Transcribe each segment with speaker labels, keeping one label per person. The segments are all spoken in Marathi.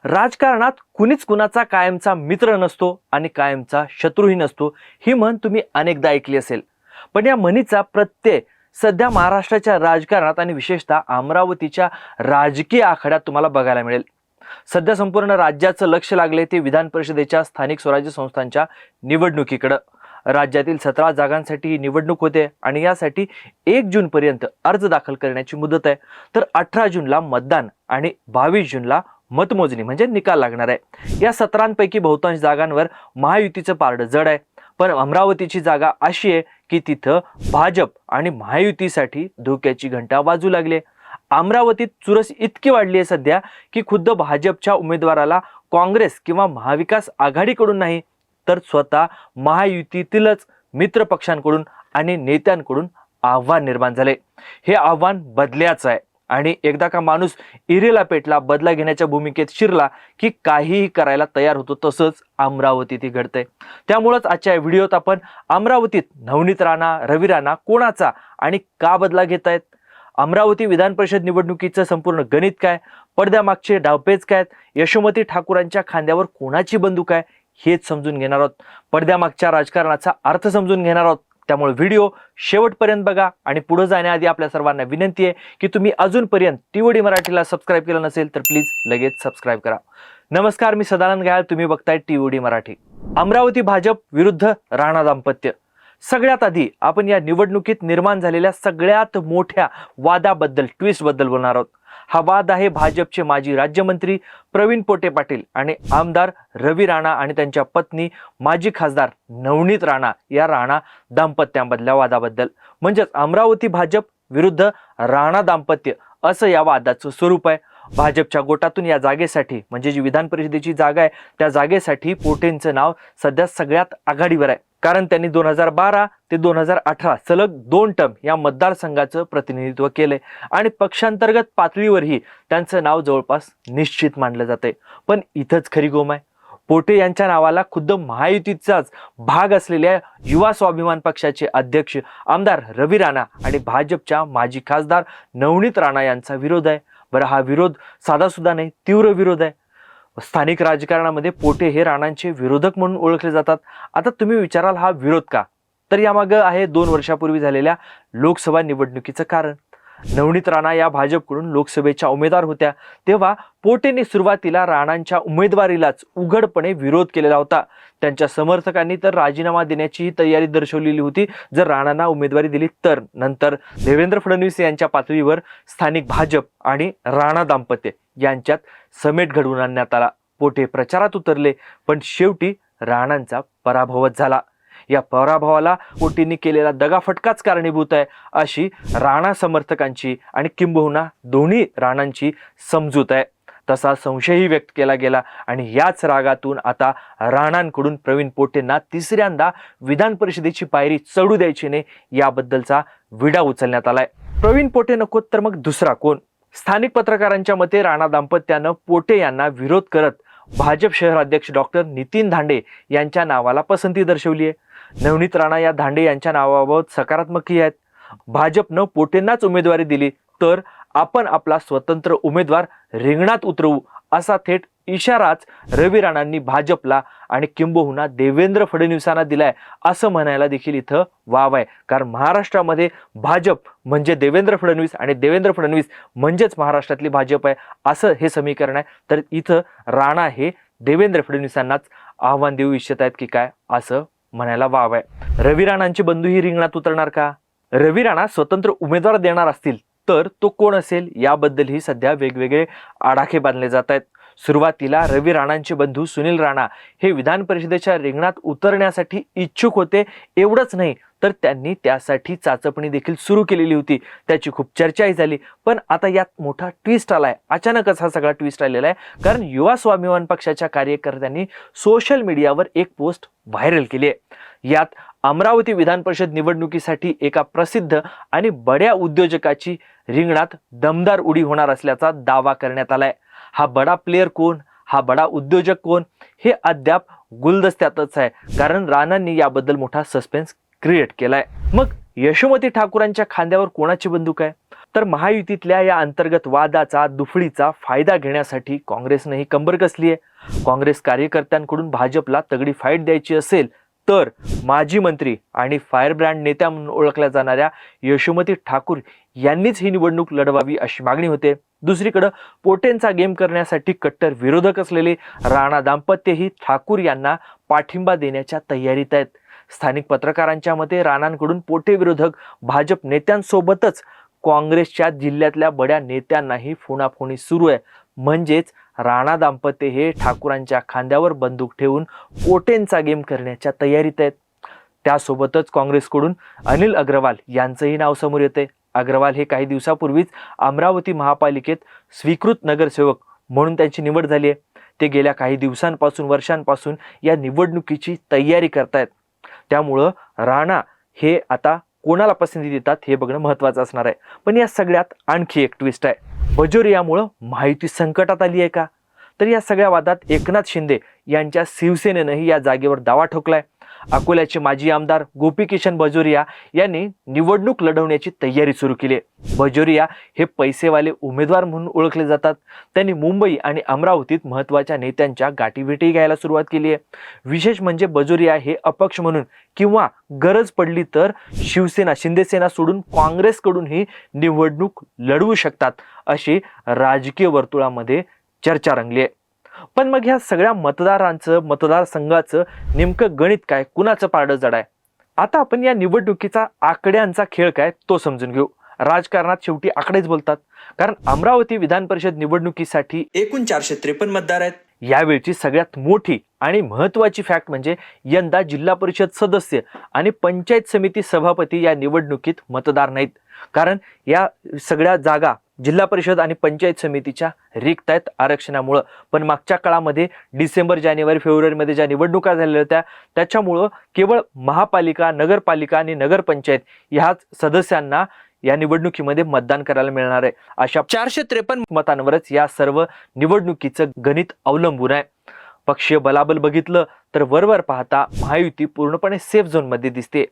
Speaker 1: राजकारणात कुणीच कुणाचा कायमचा मित्र नसतो आणि कायमचा शत्रूही नसतो, ही म्हण तुम्ही अनेकदा ऐकली असेल. पण या म्हणीचा प्रत्यय सध्या महाराष्ट्राच्या राजकारणात आणि विशेषतः अमरावतीच्या राजकीय आखाड्यात तुम्हाला बघायला मिळेल. सध्या संपूर्ण राज्याचं लक्ष लागले ते विधान परिषदेच्या स्थानिक स्वराज्य संस्थांच्या निवडणुकीकडे. राज्यातील 17 जागांसाठी ही निवडणूक होते आणि यासाठी 1 जून पर्यंत अर्ज दाखल करण्याची मुदत आहे. तर 18 जूनला मतदान आणि 22 जूनला मतमोजणी म्हणजे निकाल लागणार आहे. या 17 बहुतांश जागांवर महायुतीचं पारडं जड आहे. पण अमरावतीची जागा अशी आहे की तिथं भाजप आणि महायुतीसाठी धोक्याची घंटा वाजू लागली. अमरावतीत चुरस इतकी वाढली आहे सध्या की खुद्द भाजपच्या उमेदवाराला काँग्रेस किंवा महाविकास आघाडीकडून नाही तर स्वतः महायुतीतीलच मित्र पक्षांकडून आणि नेत्यांकडून आव्हान निर्माण झाले. हे आव्हान बदल्याचं आहे आणि एकदा का माणूस इरेला पेटला, बदला घेण्याच्या भूमिकेत शिरला की काहीही करायला तयार होतो. तसंच अमरावतीत घडतंय. त्यामुळेच आजच्या व्हिडिओत आपण अमरावतीत नवनीत राणा, रवी राणा कोणाचा आणि का बदला घेत आहेत, अमरावती विधान परिषद निवडणुकीचं संपूर्ण गणित काय, पडद्यामागचे डावपेच काय, यशोमती ठाकूरांच्या खांद्यावर कोणाची बंदूक आहे हेच समजून घेणार आहोत. पडद्यामागच्या राजकारणाचा अर्थ समजून घेणार आहोत. त्यामुळे व्हिडिओ शेवटपर्यंत बघा आणि पुढे जाण्याआधी आपल्या सर्वांना विनंती आहे की तुम्ही अजूनपर्यंत टीओडी मराठीला सबस्क्राईब केलं नसेल तर प्लीज लगेच सबस्क्राईब करा. नमस्कार, मी सदानंद गायळ, तुम्ही बघताय टीओडी मराठी. अमरावती भाजप विरुद्ध राणा दाम्पत्य. सगळ्यात आधी आपण या निवडणुकीत निर्माण झालेल्या सगळ्यात मोठ्या वादाबद्दल, ट्विस्ट बद्दल बोलणार आहोत. हा वाद आहे भाजपचे माजी राज्यमंत्री प्रवीण पोटे पाटील आणि आमदार रवी राणा आणि त्यांच्या पत्नी माजी खासदार नवनीत राणा या राणा दाम्पत्यामधल्या वादाबद्दल. म्हणजेच अमरावती भाजप विरुद्ध राणा दाम्पत्य असं या वादाचं स्वरूप आहे. भाजपच्या गोटातून या जागेसाठी म्हणजे जी विधान परिषदेची जागा आहे त्या जागेसाठी पोटेंचं नाव सध्या सगळ्यात आघाडीवर आहे. कारण त्यांनी 2012 ते 2018 सलग 2 टर्म या मतदारसंघाचं प्रतिनिधित्व केलंय आणि पक्षांतर्गत पातळीवरही त्यांचं नाव जवळपास निश्चित मानलं जाते. पण इथंच खरी गोम आहे. पोटे यांच्या नावाला खुद्द महायुतीचाच भाग असलेल्या युवा स्वाभिमान पक्षाचे अध्यक्ष आमदार रवी राणा आणि भाजपच्या माजी खासदार नवनीत राणा यांचा विरोध आहे. बरं, हा विरोध साधासुद्धा नाही, तीव्र विरोध आहे. स्थानिक राजकारणामध्ये पोटे हे राणांचे विरोधक म्हणून ओळखले जातात. आता तुम्ही विचाराल हा विरोध का, तर यामागे आहे 2 वर्षापूर्वी झालेल्या लोकसभा निवडणुकीचं कारण. नवनीत राणा या भाजपकडून लोकसभेच्या उमेदवार होत्या तेव्हा पोटेंनी सुरुवातीला राणांच्या उमेदवारीलाच उघडपणे विरोध केलेला होता. त्यांच्या समर्थकांनी तर राजीनामा देण्याची तयारी दर्शवलेली होती जर राणांना उमेदवारी दिली तर. नंतर देवेंद्र फडणवीस यांच्या पातळीवर स्थानिक भाजप आणि राणा दाम्पत्य यांच्यात समेट घडवून आणण्यात आला. पोटे प्रचारात उतरले पण शेवटी राणांचा पराभवच झाला. या पराभवाला पोटेंनी केलेला दगाफटकाच कारणीभूत आहे अशी राणा समर्थकांची आणि किंबहुना दोन्ही राणांची समजूत आहे. तसा संशयही व्यक्त केला गेला आणि याच रागातून आता राणांकडून प्रवीण पोटेंना तिसऱ्यांदा विधान परिषदेची पायरी चढू द्यायची नाही याबद्दलचा विडा उचलण्यात आलाय. प्रवीण पोटे नको तर मग दुसरा कोण? स्थानिक पत्रकारांच्या मते राणा दाम्पत्यानं पोटे यांना विरोध करत भाजप शहराध्यक्ष डॉक्टर नितीन धांडे यांच्या नावाला पसंती दर्शवली आहे. नवनीत राणा या धांडे यांच्या नावाबाबत सकारात्मकही आहेत. भाजपनं पोटेंनाच उमेदवारी दिली तर आपण आपला स्वतंत्र उमेदवार रिंगणात उतरवू असा थेट इशाराच रवी राणांनी भाजपला आणि किंबहुना देवेंद्र फडणवीसांना दिलाय असं म्हणायला देखील इथं वाव आहे. कारण महाराष्ट्रामध्ये भाजप म्हणजे देवेंद्र फडणवीस आणि देवेंद्र फडणवीस म्हणजेच महाराष्ट्रातली भाजप आहे असं हे समीकरण आहे. तर इथं राणा हे देवेंद्र फडणवीसांनाच आव्हान देऊ इच्छित आहेत की काय असं म्हणायला वाव आहे. रवी राणांचे बंधूही रिंगणात उतरणार का? रवी राणा स्वतंत्र उमेदवार देणार असतील तर तो कोण असेल याबद्दलही सध्या वेगवेगळे आडाखे बांधले जात आहेत. सुरुवातीला रवी राणांचे बंधू सुनील राणा हे विधान परिषदेच्या रिंगणात उतरण्यासाठी इच्छुक होते. एवढंच नाही तर त्यांनी त्यासाठी चाचपणी देखील सुरू केलेली होती. त्याची खूप चर्चाही झाली. पण आता यात मोठा ट्विस्ट आलाय. अचानकच हा सगळा ट्विस्ट आलेला आहे कारण युवा स्वाभिमान पक्षाच्या कार्यकर्त्यांनी सोशल मीडियावर एक पोस्ट व्हायरल केली आहे. यात अमरावती विधान परिषद निवडणुकीसाठी एका प्रसिद्ध आणि बड्या उद्योजकाची रिंगणात दमदार उडी होणार असल्याचा दावा करण्यात आलाय. हा बडा प्लेयर कोण, हा बडा उद्योजक कोण हे अद्याप गुलदस्त्यातच आहे कारण राणांनी याबद्दल मोठा सस्पेन्स क्रिएट केलाय. मग यशोमती ठाकूरांच्या खांद्यावर कोणाची बंदूक आहे? तर महायुतीतल्या या अंतर्गत वादाचा दुफळीचा फायदा घेण्यासाठी काँग्रेसनेही कंबर कसली आहे. काँग्रेस कार्यकर्त्यांकडून भाजपला तगडी फाईट द्यायची असेल तर माजी मंत्री आणि फायरब्रँड नेत्या म्हणून ओळखल्या जाणाऱ्या यशोमती ठाकूर यांनीच ही निवडणूक लढवावी अशी मागणी होते. दुसरीकडे पोटेंचा गेम करण्यासाठी कट्टर विरोधक असलेले राणा दाम्पत्यही ठाकूर यांना पाठिंबा देण्याच्या तयारीत आहेत. स्थानिक पत्रकारांच्या मते राणांकडून पोटे विरोधक भाजप नेत्यांसोबतच काँग्रेसच्या जिल्ह्यातल्या बड्या नेत्यांनाही फोनाफोनी सुरू आहे. म्हणजेच राणा दाम्पत्य हे ठाकूरांच्या खांद्यावर बंदूक ठेवून पोटेंचा गेम करण्याच्या तयारीत आहेत. त्यासोबतच काँग्रेसकडून अनिल अग्रवाल यांचंही नाव समोर येते. अग्रवाल हे काही दिवसापूर्वीच अमरावती महापालिकेत स्वीकृत नगरसेवक म्हणून त्यांची निवड झाली आहे. ते गेल्या काही दिवसांपासून वर्षांपासून या निवडणुकीची तयारी करतायत. त्यामुळं राणा हे आता कोणाला पसंती देतात हे बघणं महत्त्वाचं असणार आहे. पण या सगळ्यात आणखी एक ट्विस्ट आहे. बजोरियामुळं महायुती संकटात आली आहे का? तर या सगळ्या वादात एकनाथ शिंदे यांच्या शिवसेनेनंही या जागेवर दावा ठोकलाय. अकोल्याचे माजी आमदार गोपीकिशन बाजोरिया यांनी निवडणूक लढवण्याची तयारी सुरू केली आहे. बाजोरिया हे पैसेवाले उमेदवार म्हणून ओळखले जातात. त्यांनी मुंबई आणि अमरावतीत महत्त्वाच्या नेत्यांच्या गाठीभेटी घ्यायला सुरुवात केली आहे. विशेष म्हणजे बाजोरिया हे अपक्ष म्हणून किंवा गरज पडली तर शिवसेना शिंदेसेना सोडून काँग्रेसकडूनही निवडणूक लढवू शकतात अशी राजकीय वर्तुळामध्ये चर्चा रंगली आहे. पण मग ह्या सगळ्या मतदारसंघाचं नेमकं गणित काय, कुणाचं पारडं जड आहे? आता आपण या निवडणुकीचा आकड्यांचा खेळ काय तो समजून घेऊ. राजकारणात शेवटी आकडेच बोलतात. कारण अमरावती विधान परिषद निवडणुकीसाठी एकूण 453 मतदार आहेत. यावेळची सगळ्यात मोठी आणि महत्त्वाची फॅक्ट म्हणजे यंदा जिल्हा परिषद सदस्य आणि पंचायत समिती सभापती या निवडणुकीत मतदार नाहीत. कारण या सगळ्या जागा जिल्हा परिषद आणि पंचायत समितीच्या रिक्त आहेत आरक्षणामुळं. पण मागच्या काळामध्ये डिसेंबर जानेवारी फेब्रुवारीमध्ये ज्या निवडणुका झालेल्या होत्या त्याच्यामुळं केवळ महापालिका नगरपालिका आणि नगरपंचायत ह्याच सदस्यांना या निवडणुकीमध्ये मतदान करायला मिळणार आहे. अशा 453 मतांवरच या सर्व निवडणुकीचं गणित अवलंबून आहे. पक्षीय बलाबल बघितलं तर वरवर पाहता महायुती पूर्णपणे सेफ झोनमध्ये दिसते.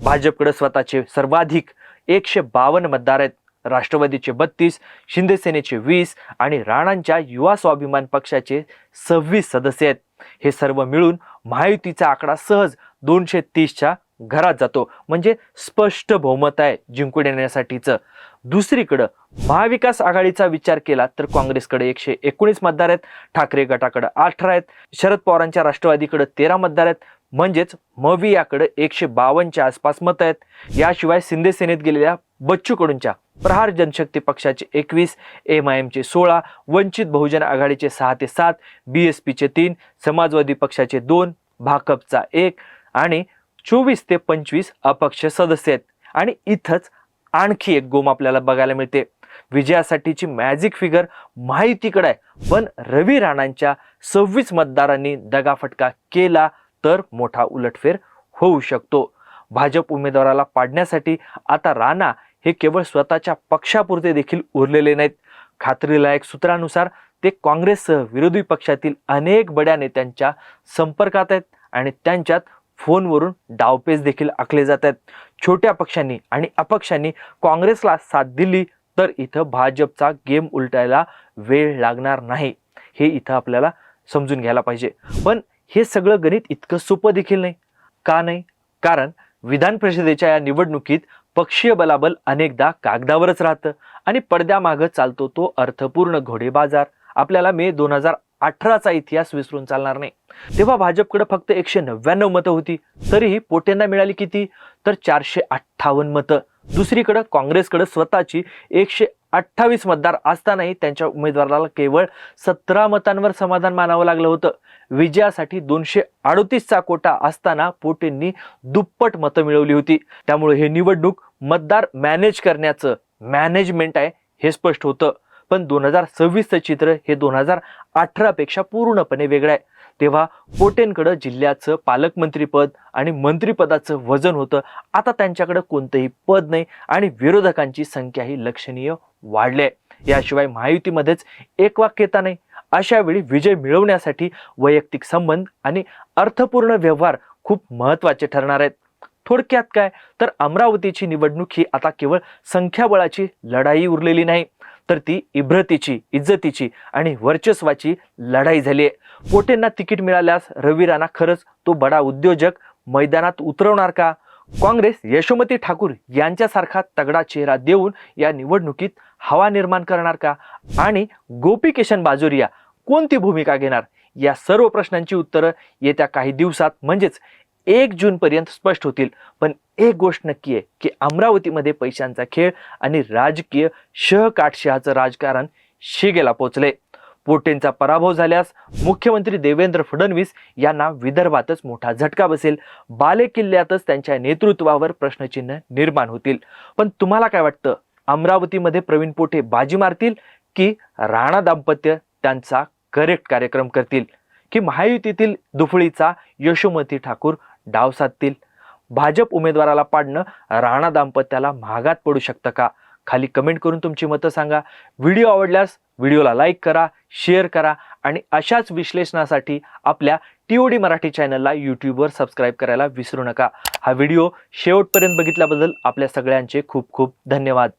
Speaker 1: भाजपकडे स्वतःचे सर्वाधिक 152 मतदार आहेत. राष्ट्रवादीचे 32, शिंदेसेनेचे 20 आणि राणांच्या युवा स्वाभिमान पक्षाचे 26 सदस्य आहेत. हे सर्व मिळून महायुतीचा आकडा सहज 230च्या घरात जातो. म्हणजे स्पष्ट बहुमत आहे जिंकून येण्यासाठीचं. दुसरीकडं महाविकास आघाडीचा विचार केला तर काँग्रेसकडे 119 मतदार आहेत. ठाकरे गटाकडे 18 आहेत. शरद पवारांच्या राष्ट्रवादीकडे 13 मतदार आहेत. म्हणजेच मवियाकडे 152च्या आसपास मत आहेत. याशिवाय शिंदेसेनेत गेलेल्या बच्चू कडूंच्या प्रहार जनशक्ती पक्षाचे 21, MIMचे 16, वंचित बहुजन आघाडीचे 6 ते 7, BSPचे 3, समाजवादी पक्षाचे 2, भाकपचा 1 आणि 24 ते 25 अपक्ष सदस्य आहेत. आणि इथंच आणखी एक गोम आपल्याला बघायला मिळते. विजयासाठीची मॅजिक फिगर महायुतीकडे आहे. पण रवी राणांच्या 26 मतदारांनी दगाफटका केला तर मोठा उलटफेर होऊ शकतो. भाजप उमेदवाराला पाडण्यासाठी आता राणा हे केवळ स्वतःच्या पक्षापुरते देखील उरलेले नाहीत. खात्रीलायक सूत्रानुसार ते काँग्रेससह विरोधी पक्षातील अनेक बड्या नेत्यांच्या संपर्कात आहेत आणि त्यांच्यात फोनवरून डावपेच देखील आखले जात आहेत. छोट्या पक्षांनी आणि अपक्षांनी काँग्रेसला साथ दिली तर इथं भाजपचा गेम उलटायला वेळ लागणार नाही. हे इथं आपल्याला समजून घ्यायला पाहिजे. पण हे सगळं गणित इतकं सोपं देखील नाही. का नाही? कारण विधान परिषदेच्या या निवडणुकीत पक्षीय बलाबल अनेकदा कागदावरच राहतं आणि पडद्यामागं चालतो तो अर्थपूर्ण घोडेबाजार. आपल्याला मे 2018चा इतिहास विसरून चालणार नाही. तेव्हा भाजपकडे फक्त 199 मतं होती. तरीही पोटेंना मिळाली किती? तर 458 मतं. दुसरीकडे काँग्रेसकडे स्वतःची 128 मतदार असतानाही त्यांच्या उमेदवाराला केवळ 17 मतांवर समाधान मानावं लागलं होतं. विजयासाठी 238चा कोटा असताना पोटेंनी दुप्पट मतं मिळवली होती. त्यामुळे हे निवडणूक मतदार मॅनेज करण्याचं मॅनेजमेंट आहे हे स्पष्ट होतं. पण 2026चं चित्र हे 2018 पेक्षा पूर्णपणे वेगळं आहे. तेव्हा पोटेंकडे जिल्ह्याचं पालकमंत्रीपद आणि मंत्रिपदाचं वजन होतं. आता त्यांच्याकडे कोणतंही पद नाही आणि विरोधकांची संख्याही लक्षणीय वाढली आहे. याशिवाय महायुतीमध्येच एकवाक्यता नाही. अशा वेळी विजय मिळवण्यासाठी वैयक्तिक संबंध आणि अर्थपूर्ण व्यवहार खूप महत्त्वाचे ठरणार आहेत. थोडक्यात काय तर अमरावतीची निवडणूक ही आता केवळ संख्याबळाची लढाई उरलेली नाही, तर ती इब्रतीची, इज्जतीची आणि वर्चस्वाची लढाई झाली आहे. पोटेंना तिकीट मिळाल्यास रवी राणा खरंच तो बडा उद्योजक मैदानात उतरवणार का? काँग्रेस यशोमती ठाकूर यांच्यासारखा तगडा चेहरा देऊन या निवडणुकीत हवा निर्माण करणार का? आणि गोपीकिशन बाजोरिया कोणती भूमिका घेणार? या सर्व प्रश्नांची उत्तरं येत्या काही दिवसात म्हणजेच 1 जून पर्यंत स्पष्ट होतील. पण एक गोष्ट नक्की आहे की अमरावतीमध्ये पैशांचा खेळ आणि राजकीय शहकाटशहाचं राजकारण शिगेला पोचले. पोटेंचा पराभव झाल्यास मुख्यमंत्री देवेंद्र फडणवीस यांना विदर्भातच मोठा झटका बसेल. बालेकिल्ल्यातच त्यांच्या नेतृत्वावर प्रश्नचिन्ह निर्माण होतील. पण तुम्हाला काय वाटतं, अमरावतीमध्ये प्रवीण पोटे बाजी मारतील की राणा दाम्पत्य त्यांचा करेक्ट कार्यक्रम करतील, की महायुतीतील दुफळीचा यशोमती ठाकूर डाव साधतील? भाजप उमेदवाराला पाडणं राणा दाम्पत्याला महागात पडू शकतं का? खाली कमेंट करून तुमची मतं सांगा. व्हिडिओ आवडल्यास व्हिडिओला लाईक करा, शेअर करा आणि अशाच विश्लेषणासाठी आपल्या TOD मराठी चॅनलला यूट्यूबवर सबस्क्राईब करायला विसरू नका. हा व्हिडिओ शेवटपर्यंत बघितल्याबद्दल आपल्या सगळ्यांचे खूप खूप धन्यवाद.